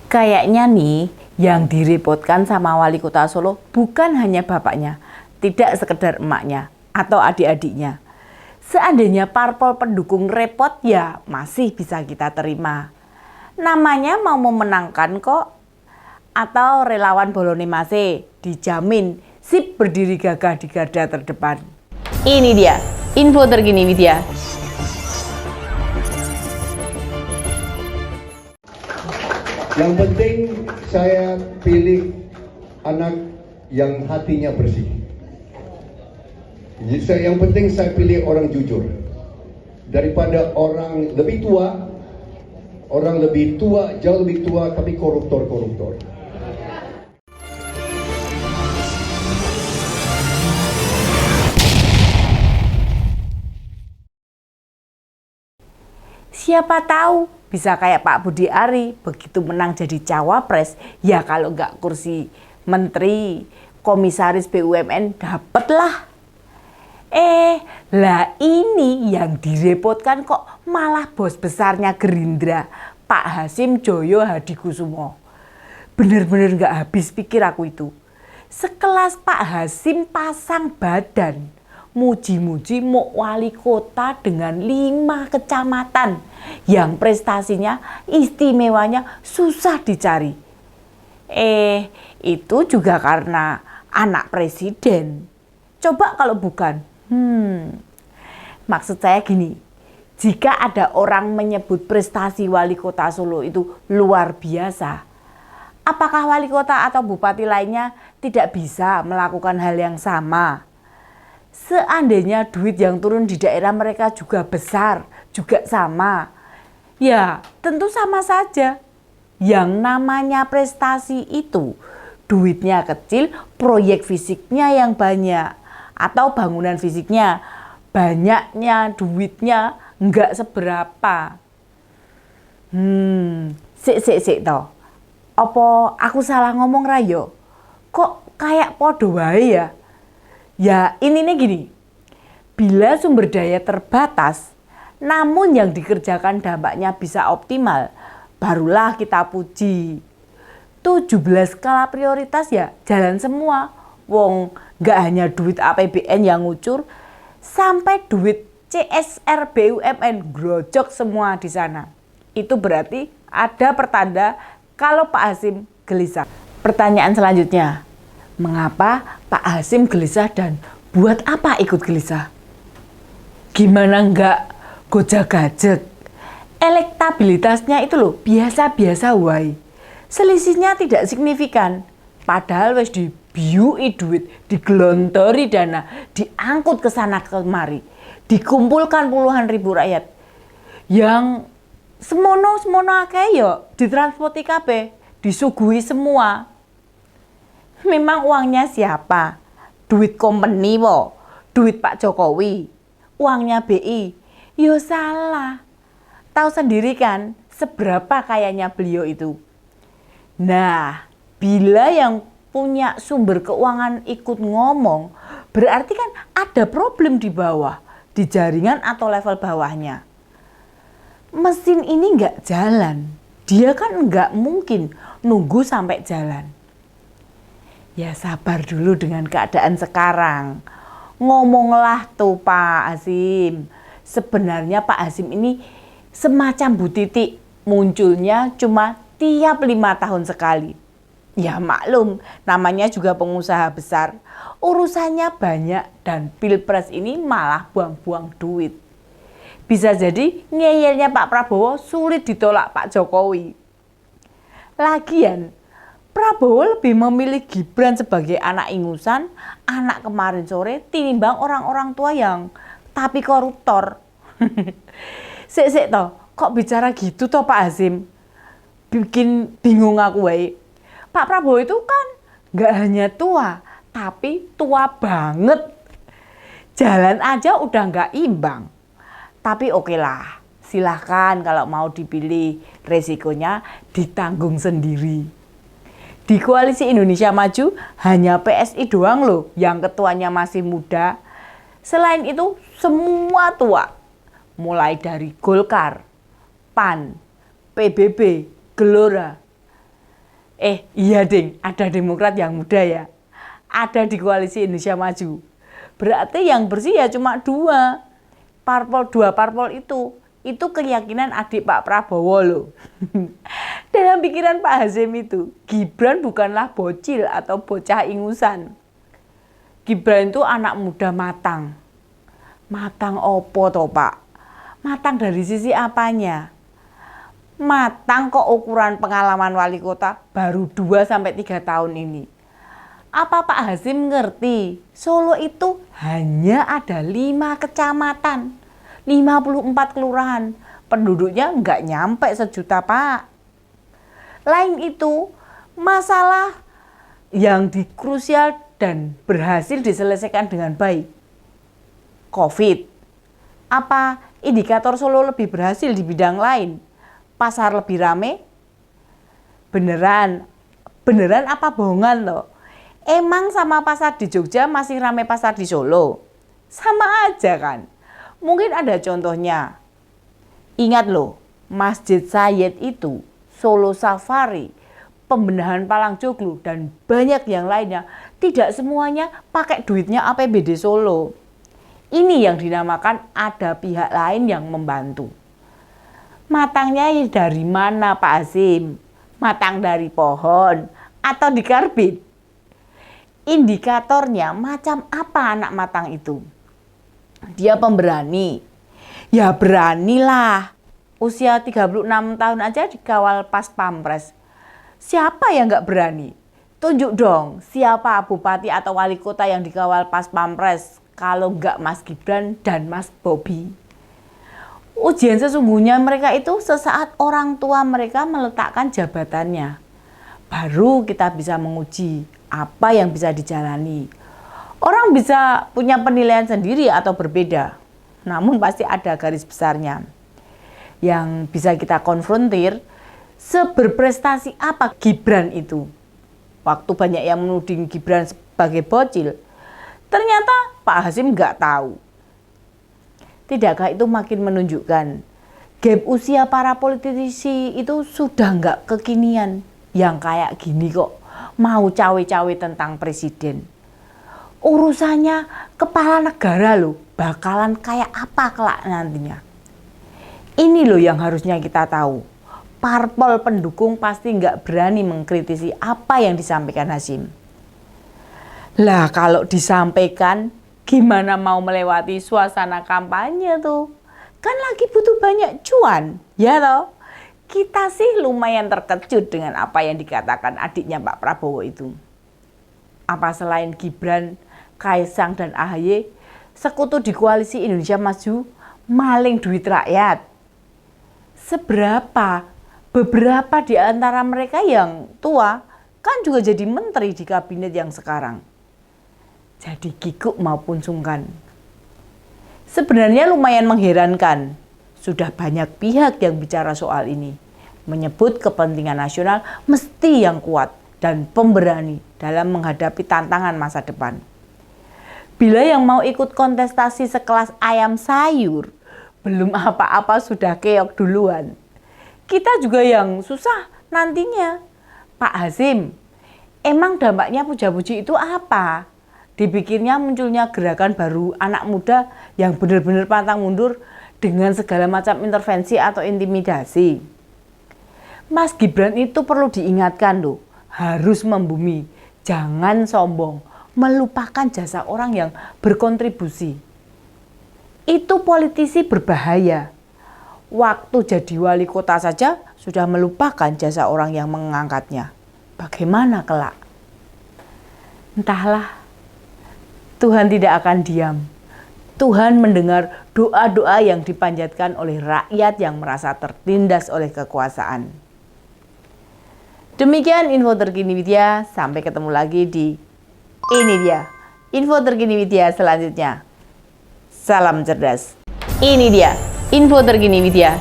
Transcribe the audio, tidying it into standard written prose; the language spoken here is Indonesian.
Kayaknya nih, yang direpotkan sama wali kota Solo bukan hanya bapaknya, tidak sekedar emaknya atau adik-adiknya. Seandainya parpol pendukung repot ya masih bisa kita terima. Namanya mau memenangkan kok. Atau relawan Bolone Mase, dijamin sip berdiri gagah di garda terdepan. Ini dia, info terkini Widya. Yang penting saya pilih anak yang hatinya bersih. Yang penting saya pilih orang jujur. Daripada orang lebih tua, jauh lebih tua tapi koruptor. Siapa tahu bisa kayak Pak Budi Ari, begitu menang jadi cawapres, ya kalau nggak kursi menteri, komisaris BUMN dapatlah. Lah ini yang direpotkan kok malah bos besarnya Gerindra, Pak Hasim Joyo Hadikusumo. Bener-bener nggak habis pikir aku itu. Sekelas Pak Hasim pasang badan, muji-muji mau wali kota dengan 5 kecamatan yang prestasinya istimewanya susah dicari. Itu juga karena anak presiden. Coba kalau bukan. Maksud saya gini, jika ada orang menyebut prestasi wali kota Solo itu luar biasa, apakah wali kota atau bupati lainnya tidak bisa melakukan hal yang sama? Seandainya duit yang turun di daerah mereka juga besar, juga sama, ya tentu sama saja. Yang namanya prestasi itu, duitnya kecil, proyek fisiknya yang banyak, atau bangunan fisiknya, banyaknya duitnya nggak seberapa. Sik toh. Apa aku salah ngomong Rayo? Kok kayak podo wae ya? Ya ini nih gini, bila sumber daya terbatas, namun yang dikerjakan dampaknya bisa optimal, barulah kita puji. 17 skala prioritas ya jalan semua. Wong gak hanya duit APBN yang ngucur, sampai duit CSR BUMN grojok semua di sana. Itu berarti ada pertanda kalau Pak Hasim gelisah. Pertanyaan selanjutnya, mengapa Pak Hasim gelisah dan buat apa ikut gelisah? Gimana enggak gojek-gajek? Elektabilitasnya itu loh biasa-biasa wae. Selisihnya tidak signifikan. Padahal wis dibiui duit, digelontori dana, diangkut ke sana kemari, dikumpulkan puluhan ribu rakyat. Yang semono akeh yo ditransporti kabeh, disuguhi semua. Memang uangnya siapa? Duit company wo, duit Pak Jokowi, uangnya BI. Yo salah. Tahu sendiri kan seberapa kayanya beliau itu. Nah, bila yang punya sumber keuangan ikut ngomong, berarti kan ada problem di bawah, di jaringan atau level bawahnya. Mesin ini nggak jalan, dia kan nggak mungkin nunggu sampai jalan. Ya sabar dulu dengan keadaan sekarang. Ngomonglah tuh Pak Hasim. Sebenarnya Pak Hasim ini semacam Bu Titik, munculnya cuma tiap 5 tahun sekali. Ya maklum, namanya juga pengusaha besar. Urusannya banyak dan pilpres ini malah buang-buang duit. Bisa jadi ngeyelnya Pak Prabowo sulit ditolak Pak Jokowi. Lagian, Prabowo lebih memilih Gibran sebagai anak ingusan, anak kemarin sore, tinimbang orang-orang tua yang tapi koruptor. Sik toh, kok bicara gitu toh Pak Hasim? Bikin bingung aku wae. Pak Prabowo itu kan gak hanya tua, tapi tua banget. Jalan aja udah gak imbang. Tapi oke lah, silahkan kalau mau dipilih, resikonya ditanggung sendiri. Di Koalisi Indonesia Maju hanya PSI doang loh yang ketuanya masih muda. Selain itu semua tua. Mulai dari Golkar, PAN, PBB, Gelora. Iya ding, ada Demokrat yang muda ya. Ada di Koalisi Indonesia Maju. Berarti yang bersih ya cuma dua. Dua parpol itu keyakinan adik Pak Prabowo loh. Dalam pikiran Pak Hasyim itu, Gibran bukanlah bocil atau bocah ingusan. Gibran itu anak muda matang. Matang opo toh Pak? Matang dari sisi apanya? Matang kok ukuran pengalaman wali kota baru 2-3 tahun ini. Apa Pak Hasyim ngerti Solo itu hanya ada 5 kecamatan, 54 kelurahan, penduduknya nggak nyampe 1 juta Pak. Lain itu masalah yang krusial dan berhasil diselesaikan dengan baik. COVID. Apa indikator Solo lebih berhasil di bidang lain? Pasar lebih rame? Beneran apa bohongan loh? Emang sama pasar di Jogja masih rame pasar di Solo? Sama aja kan? Mungkin ada contohnya. Ingat loh, Masjid Sayyid itu, Solo Safari, pembenahan Palang Joglo, dan banyak yang lainnya. Tidak semuanya pakai duitnya APBD Solo. Ini yang dinamakan ada pihak lain yang membantu. Matangnya dari mana Pak Hasyim? Matang dari pohon atau di karbit? Indikatornya macam apa anak matang itu? Dia pemberani. Ya beranilah. Usia 36 tahun aja dikawal pas pampres. Siapa yang nggak berani? Tunjuk dong siapa bupati atau wali kota yang dikawal pas pampres kalau nggak Mas Gibran dan Mas Bobi. Ujian sesungguhnya mereka itu sesaat orang tua mereka meletakkan jabatannya. Baru kita bisa menguji apa yang bisa dijalani. Orang bisa punya penilaian sendiri atau berbeda, namun pasti ada garis besarnya. Yang bisa kita konfrontir, seberprestasi apa Gibran itu? Waktu banyak yang menuding Gibran sebagai bocil, ternyata Pak Hasyim nggak tahu. Tidakkah itu makin menunjukkan gap usia para politisi itu sudah nggak kekinian? Yang kayak gini kok mau cawe-cawe tentang presiden. Urusannya kepala negara loh, bakalan kayak apa kelak nantinya. Ini loh yang harusnya kita tahu. Parpol pendukung pasti nggak berani mengkritisi apa yang disampaikan Hasyim. Lah kalau disampaikan, gimana mau melewati suasana kampanye tuh? Kan lagi butuh banyak cuan, ya toh? Kita sih lumayan terkejut dengan apa yang dikatakan adiknya Pak Prabowo itu. Apa selain Gibran, Kaisang dan AHY, sekutu di Koalisi Indonesia Maju maling duit rakyat? Seberapa? Beberapa di antara mereka yang tua kan juga jadi menteri di kabinet yang sekarang. Jadi kikuk maupun sungkan. Sebenarnya lumayan mengherankan. Sudah banyak pihak yang bicara soal ini. Menyebut kepentingan nasional mesti yang kuat dan pemberani dalam menghadapi tantangan masa depan. Bila yang mau ikut kontestasi sekelas ayam sayur, belum apa-apa sudah keok duluan. Kita juga yang susah nantinya. Pak Hasyim, emang dampaknya puja-puji itu apa? Dipikirnya munculnya gerakan baru anak muda yang benar-benar pantang mundur dengan segala macam intervensi atau intimidasi. Mas Gibran itu perlu diingatkan loh, harus membumi, jangan sombong, melupakan jasa orang yang berkontribusi. Itu politisi berbahaya. Waktu jadi wali kota saja sudah melupakan jasa orang yang mengangkatnya. Bagaimana kelak? Entahlah, Tuhan tidak akan diam. Tuhan mendengar doa-doa yang dipanjatkan oleh rakyat yang merasa tertindas oleh kekuasaan. Demikian info terkini Widya, sampai ketemu lagi di Ini Dia, info terkini Widya selanjutnya. Salam cerdas. Ini dia info terkini Widya